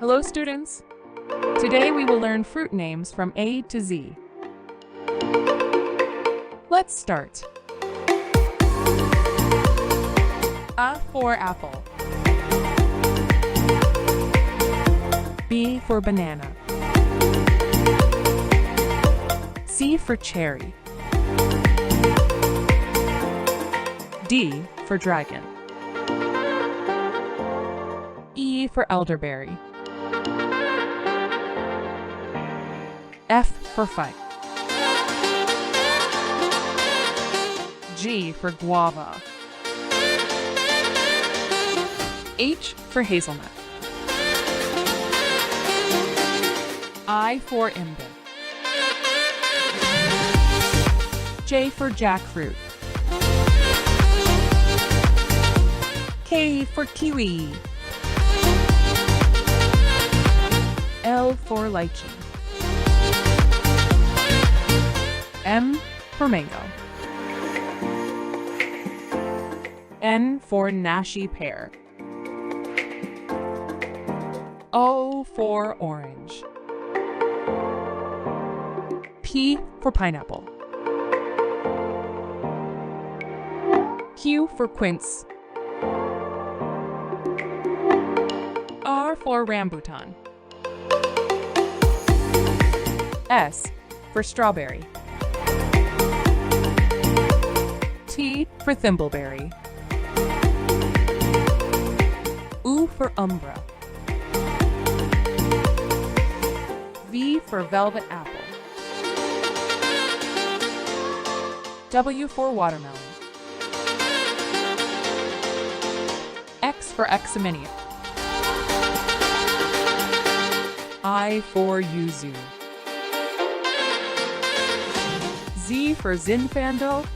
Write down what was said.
Hello, students. Today we will learn fruit names from A to Z. Let's start. A for apple. B for banana. C for cherry. D for dragon. E for elderberry. F for fight. G for guava. H for hazelnut. I for imbe. J for jackfruit. K for kiwi. L for lychee. M for mango. N for Nashi Pear. O for orange. P for pineapple. Q for quince. R for rambutan. S for strawberry. T for thimbleberry. U for umbra. V for velvet apple. W for watermelon. X for Ximenia. I for yuzu. Z for Zinfandel.